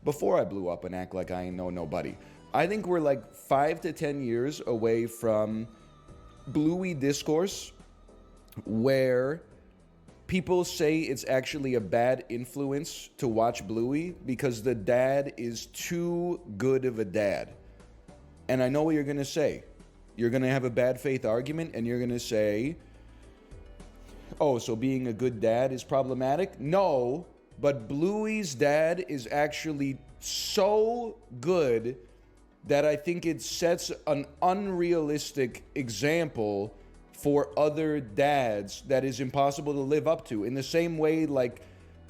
before I blew up and act like I ain't know nobody. I think we're like 5 to 10 years away from Bluey discourse where people say it's actually a bad influence to watch Bluey because the dad is too good of a dad. And I know what you're going to say. You're going to have a bad faith argument and you're going to say, oh, so being a good dad is problematic? No, but Bluey's dad is actually so good that I think it sets an unrealistic example for other dads that is impossible to live up to. In the same way, like,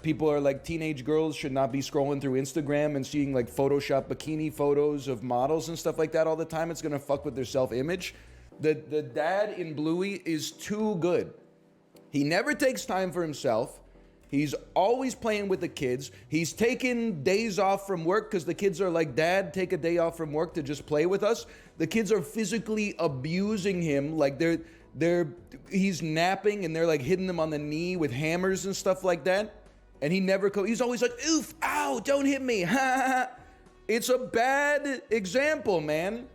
people are like, teenage girls should not be scrolling through Instagram and seeing like Photoshop bikini photos of models and stuff like that all the time. It's gonna fuck with their self-image. The dad in Bluey is too good. He never takes time for himself. He's always playing with the kids. He's taking days off from work because the kids are like, Dad, take a day off from work to just play with us. The kids are physically abusing him. Like he's napping and they're like hitting him on the knee with hammers and stuff like that. And he's always like, oof, ow, don't hit me. It's a bad example, man.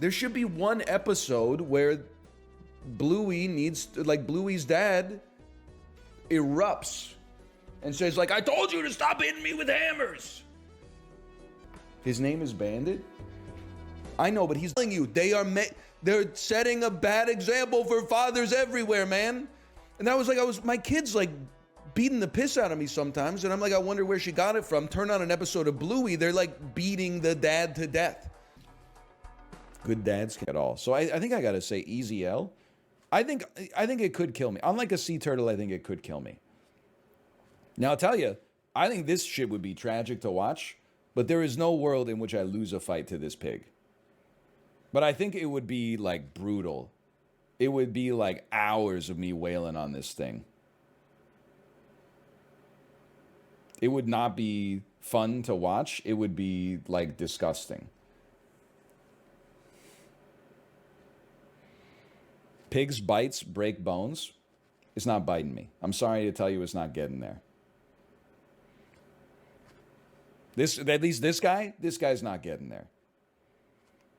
There should be one episode where Bluey's dad erupts and says like, I told you to stop hitting me with hammers. His name is Bandit. I know, but he's telling you they're setting a bad example for fathers everywhere, man. And that was like, my kids like beating the piss out of me sometimes, and I'm like, I wonder where she got it from. Turn on an episode of Bluey, they're like beating the dad to death. Good dads at all. So I think I gotta say easy L. I think it could kill me. Unlike a sea turtle, I think it could kill me. Now I'll tell you, I think this shit would be tragic to watch, but there is no world in which I lose a fight to this pig. But I think it would be like brutal. It would be like hours of me wailing on this thing. It would not be fun to watch. It would be like disgusting. Pigs' bites break bones. It's not biting me. I'm sorry to tell you, it's not getting there. At least this guy's not getting there.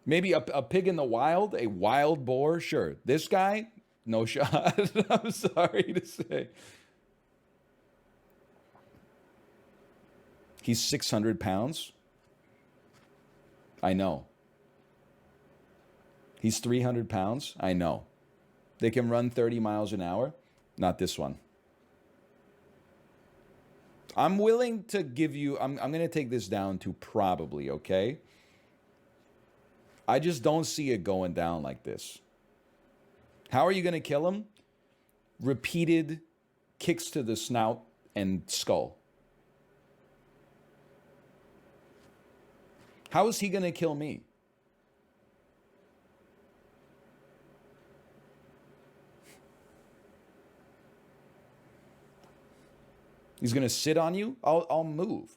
Maybe a pig in the wild, a wild boar, sure. This guy, no shot. I'm sorry to say. He's 600 pounds. I know. He's 300 pounds. I know. They can run 30 miles an hour. Not this one. I'm willing to give you, I'm going to take this down to probably, okay? I just don't see it going down like this. How are you going to kill him? Repeated kicks to the snout and skull. How is he going to kill me? He's going to sit on you? I'll move.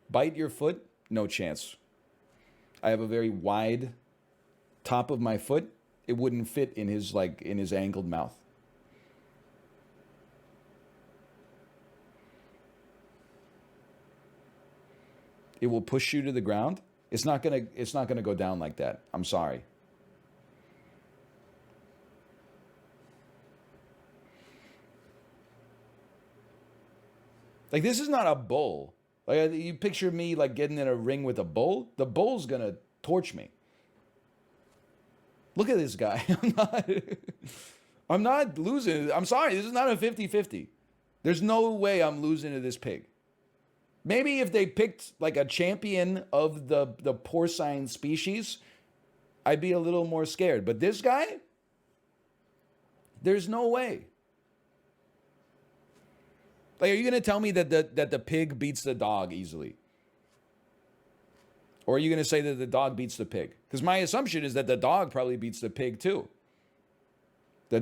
Bite your foot? No chance. I have a very wide top of my foot. It wouldn't fit in his angled mouth. It will push you to the ground. It's not gonna go down like that. I'm sorry. Like, this is not a bull. Like, you picture me like getting in a ring with a bull. The bull's gonna torch me. Look at this guy. I'm not losing. I'm sorry. This is not a 50-50. There's no way I'm losing to this pig. Maybe if they picked like a champion of the porcine species, I'd be a little more scared. But this guy, there's no way. Like, are you going to tell me that the pig beats the dog easily? Or are you going to say that the dog beats the pig? Because my assumption is that the dog probably beats the pig too. The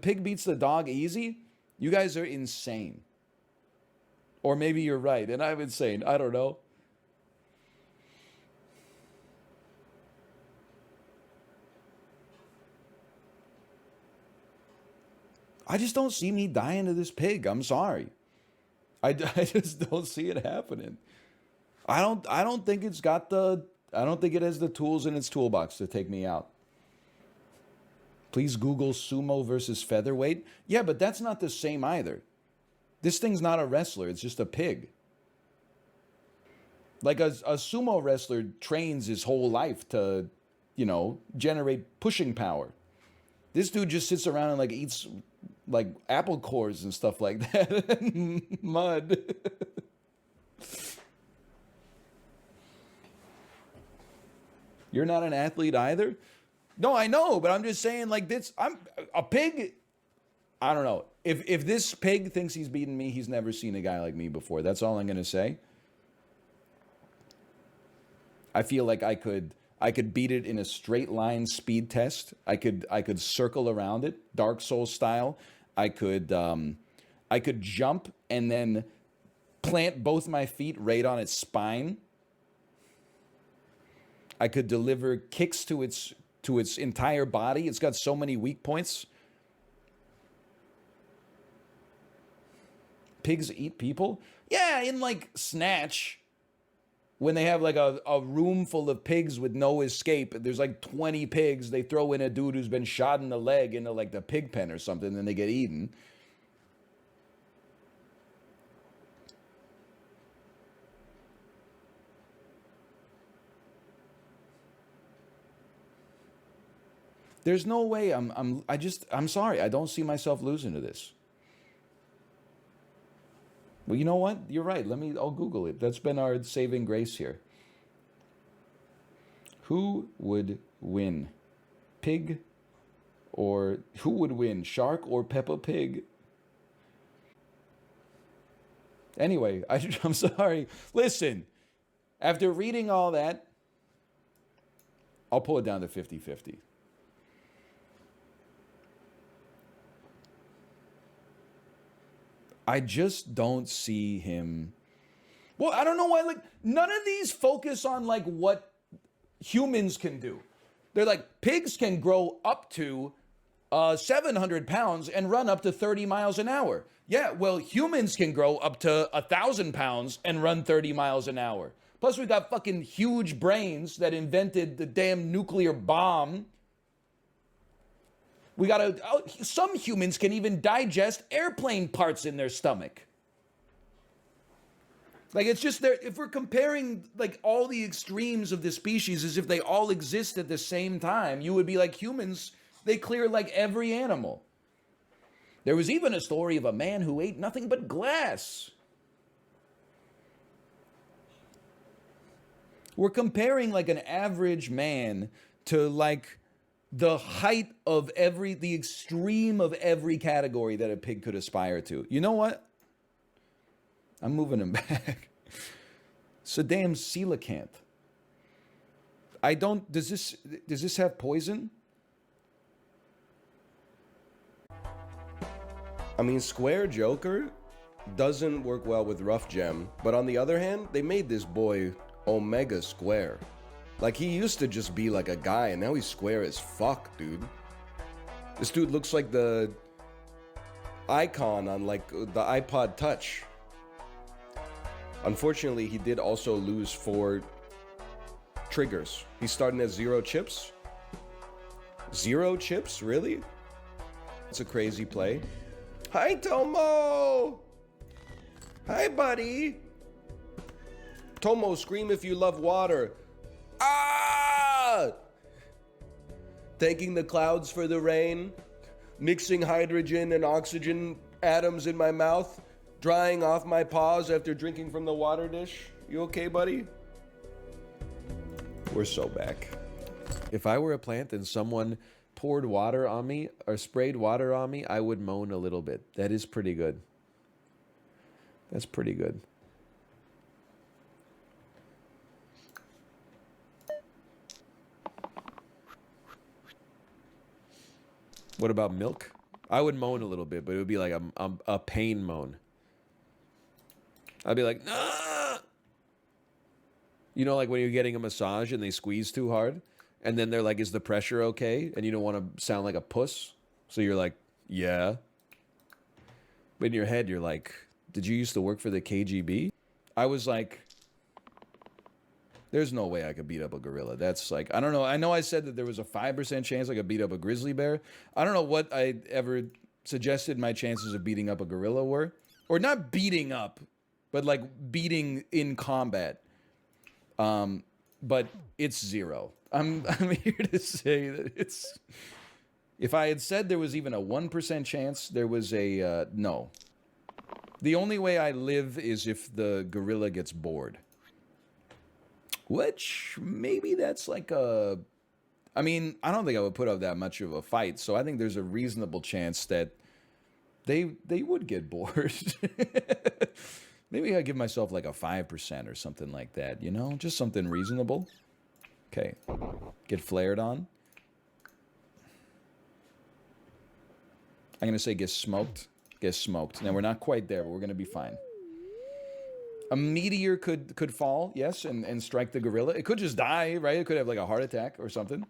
pig beats the dog easy? You guys are insane. Or maybe you're right and I'm insane. I don't know. I just don't see me dying to this pig. I'm sorry. I just don't see it happening. I don't think it's got the I don't think it has the tools in its toolbox to take me out. Please Google sumo versus featherweight. Yeah, but that's not the same either. This thing's not a wrestler, it's just a pig. Like a sumo wrestler trains his whole life to, generate pushing power. This dude just sits around and like eats like apple cores and stuff like that. Mud. You're not an athlete either? No, I know, but I'm just saying like this I'm a pig. I don't know. If this pig thinks he's beaten me, he's never seen a guy like me before. That's all I'm going to say. I feel like I could beat it in a straight line speed test. I could circle around it, Dark Souls style. I could jump and then plant both my feet right on its spine. I could deliver kicks to its entire body. It's got so many weak points. Pigs eat people? Yeah, in like Snatch, when they have like a room full of pigs with no escape, there's like 20 pigs. They throw in a dude who's been shot in the leg into like the pig pen or something, and they get eaten. There's no way I'm sorry. I don't see myself losing to this. Well, you know what? You're right. I'll Google it. That's been our saving grace here. Who would win? Pig or who would win? Shark or Peppa Pig? Anyway, I'm sorry. Listen, after reading all that, I'll pull it down to 50-50. I just don't see him. Well, I don't know why. Like, none of these focus on like what humans can do. They're like pigs can grow up to 700 pounds and run up to 30 miles an hour. Yeah, well, humans can grow up to 1,000 pounds and run 30 miles an hour. Plus, we got fucking huge brains that invented the damn nuclear bomb. Some humans can even digest airplane parts in their stomach. Like, it's just there. If we're comparing like all the extremes of the species as if they all exist at the same time, you would be like humans, they clear like every animal. There was even a story of a man who ate nothing but glass. We're comparing like an average man to like the height of the extreme of every category that a pig could aspire to. You know what? I'm moving him back. It's a damn coelacanth. Does this have poison? I mean, Square Joker doesn't work well with Rough Gem, but on the other hand, they made this boy Omega Square. Like, he used to just be like a guy, and now he's square as fuck, dude. This dude looks like the icon on like the iPod Touch. Unfortunately, he did also lose 4 triggers. He's starting at 0 chips. 0 chips? Really? It's a crazy play. Hi, Tomo! Hi, buddy! Tomo, scream if you love water. Ah! Thanking the clouds for the rain, mixing hydrogen and oxygen atoms in my mouth, drying off my paws after drinking from the water dish. You okay, buddy? We're so back. If I were a plant and someone poured water on me or sprayed water on me, I would moan a little bit. That is pretty good. That's pretty good. What about milk? I would moan a little bit, but it would be like a pain moan. I'd be like, nah! You know, like when you're getting a massage and they squeeze too hard, and then they're like, is the pressure okay? And you don't want to sound like a puss, so you're like, yeah. But in your head, you're like, did you used to work for the KGB? I was like, There's no way I could beat up a gorilla. That's like, I don't know. I know I said that there was a 5% chance I could beat up a grizzly bear. I don't know what I ever suggested my chances of beating up a gorilla were. Or not beating up, but like beating in combat. But it's 0. I'm here to say that it's... If I had said there was even a 1% chance, there was a no. The only way I live is if the gorilla gets bored. Which, maybe that's like a... I mean, I don't think I would put up that much of a fight, so I think there's a reasonable chance that they would get bored. Maybe I give myself like a 5% or something like that, you know? Just something reasonable. Okay. Get flared on. I'm going to say get smoked. Get smoked. Now, we're not quite there, but we're going to be fine. A meteor could fall, yes, and strike the gorilla. It could just die, right? It could have like a heart attack or something.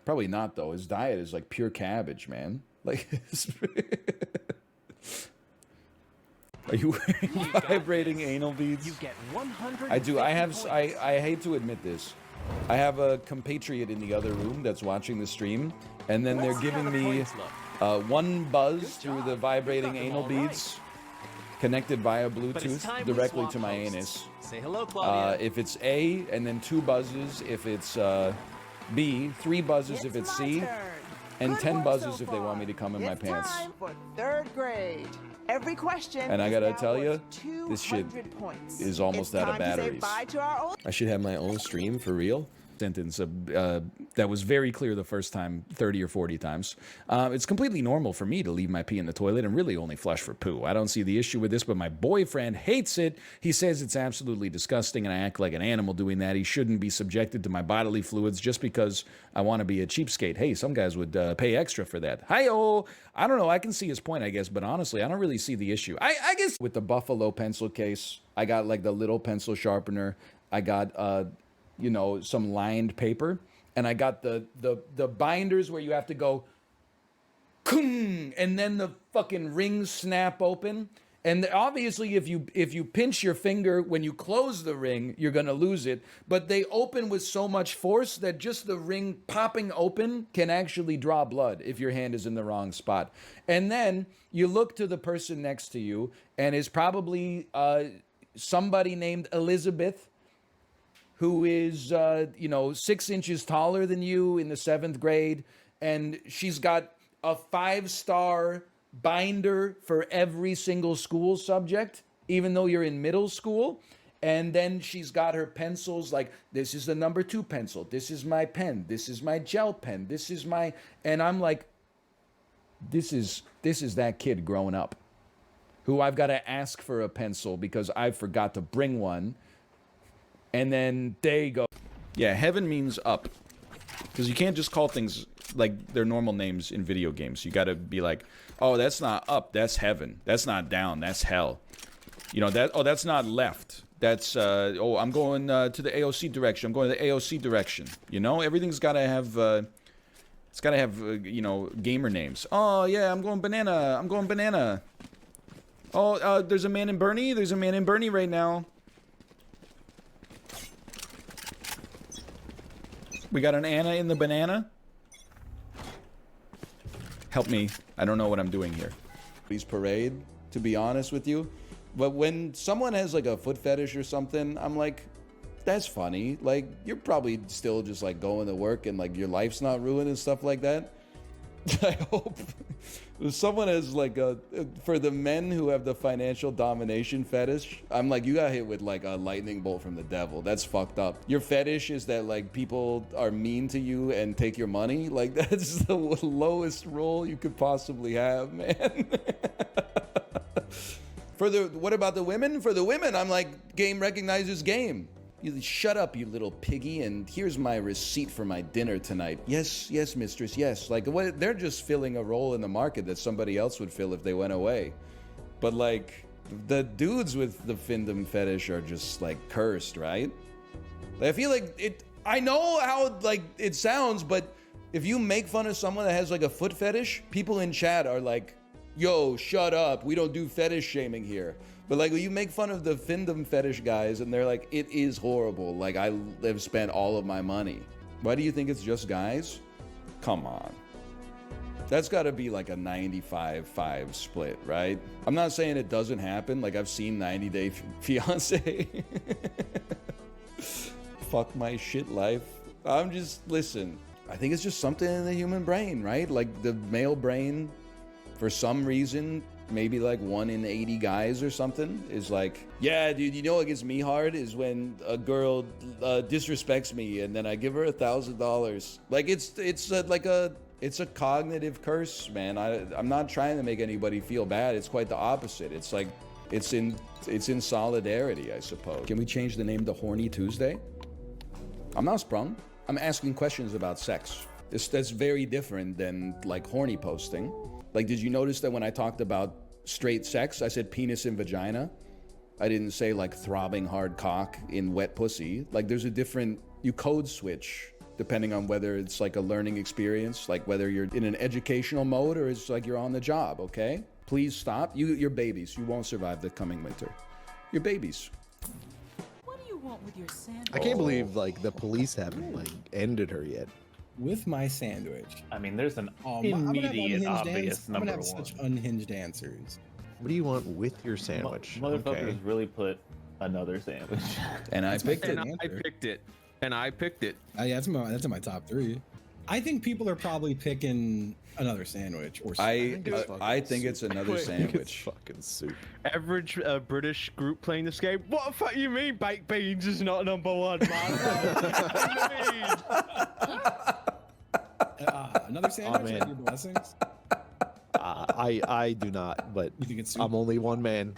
Probably not, though. His diet is like pure cabbage, man. Like, are you wearing vibrating anal beads? You get 100. I do. I hate to admit this. I have a compatriot in the other room that's watching the stream, and then they're giving me one buzz through the vibrating anal beads connected via Bluetooth directly to my anus. Say hello, Claudia. If it's A, and then 2 buzzes if it's B, 3 buzzes if it's C, and 10 buzzes if they want me to come in my pants. It's time for 3rd grade. Every question. And I gotta tell you, this shit is almost out of batteries. I should have my own stream for real. Sentence that was very clear the first time 30 or 40 times. It's completely normal for me to leave my pee in the toilet and really only flush for poo. I don't see the issue with this, but my boyfriend hates it. He says it's absolutely disgusting and I act like an animal doing that. He shouldn't be subjected to my bodily fluids just because I want to be a cheapskate. Hey, some guys would pay extra for that. Hi-oh! I don't know. I can see his point, I guess, but honestly, I don't really see the issue. I guess with the Buffalo pencil case, I got like the little pencil sharpener. I got you know, some lined paper, and I got the binders where you have to go, and then the fucking rings snap open. And obviously, if you pinch your finger when you close the ring, you're gonna lose it. But they open with so much force that just the ring popping open can actually draw blood if your hand is in the wrong spot. And then you look to the person next to you, and it's probably somebody named Elizabeth, who is, you know, 6 inches taller than you in the 7th grade, and she's got a 5-star binder for every single school subject, even though you're in middle school. And then she's got her pencils, like, this is the number 2 pencil, this is my pen, this is my gel pen, this is my... And I'm like, this is that kid growing up, who I've got to ask for a pencil because I forgot to bring one. And then they go, yeah, heaven means up. Because you can't just call things like their normal names in video games. You got to be like, oh, that's not up, that's heaven. That's not down, that's hell. You know, that's not left. That's, oh, I'm going to the AOC direction. I'm going to the AOC direction. You know, everything's got to have, it's got to have, you know, gamer names. Oh, yeah, I'm going banana. I'm going banana. Oh, there's a man in Bernie. There's a man in Bernie right now. We got an Anna in the banana. Help me. I don't know what I'm doing here. Please parade, to be honest with you. But when someone has like a foot fetish or something, I'm like, that's funny. Like, you're probably still just like going to work and like your life's not ruined and stuff like that. I hope someone has like for the men who have the financial domination fetish, I'm like, you got hit with like a lightning bolt from the devil. That's fucked up. Your fetish is that like people are mean to you and take your money. Like, that's the lowest role you could possibly have, man. What about the women? For the women, I'm like, game recognizes game. You shut up, you little piggy, and here's my receipt for my dinner tonight. Yes, yes, mistress, yes. Like, what? They're just filling a role in the market that somebody else would fill if they went away. But like, the dudes with the findom fetish are just like cursed, right? I feel like it. I know how like it sounds, but if you make fun of someone that has like a foot fetish, people in chat are like, yo, shut up, we don't do fetish shaming here. But like, you make fun of the findom fetish guys, and they're like, it is horrible. Like, I have spent all of my money. Why do you think it's just guys? Come on. That's got to be like a 95-5 split, right? I'm not saying it doesn't happen. Like, I've seen 90 Day Fiance. Fuck my shit life. Listen, I think it's just something in the human brain, right? Like, the male brain, for some reason, maybe like 1 in 80 guys or something, is like, yeah, dude, you know what gets me hard is when a girl disrespects me and then I give her $1,000. Like, it's a cognitive curse, man. I'm not trying to make anybody feel bad. It's quite the opposite. It's like, it's in solidarity, I suppose. Can we change the name to Horny Tuesday? I'm not sprung. I'm asking questions about sex. That's very different than like horny posting. Like, did you notice that when I talked about straight sex, I said penis and vagina? I didn't say like throbbing hard cock in wet pussy. Like, there's a different, you code switch depending on whether it's like a learning experience, like whether you're in an educational mode or it's like you're on the job, okay? Please stop. You're babies. You won't survive the coming winter. You're babies. What do you want with your sandwich? I can't believe like the police haven't like ended her yet. With my sandwich. I mean, there's an I'm gonna have immediate, unhinged obvious I'm gonna number have one. such unhinged answers. What do you want with your sandwich? Motherfuckers Okay. really put another sandwich. And I That's my picked it. favorite. I picked it. And I picked it. Yeah, that's in my top 3. I think people are probably picking another sandwich or I fucking think it's another It's sandwich. fucking soup. Average British group playing this game. What the fuck you mean baked beans is not number one, man? What do you mean? another sandwich. man. Your blessings. I do not, but You think it's soup? I'm only one man.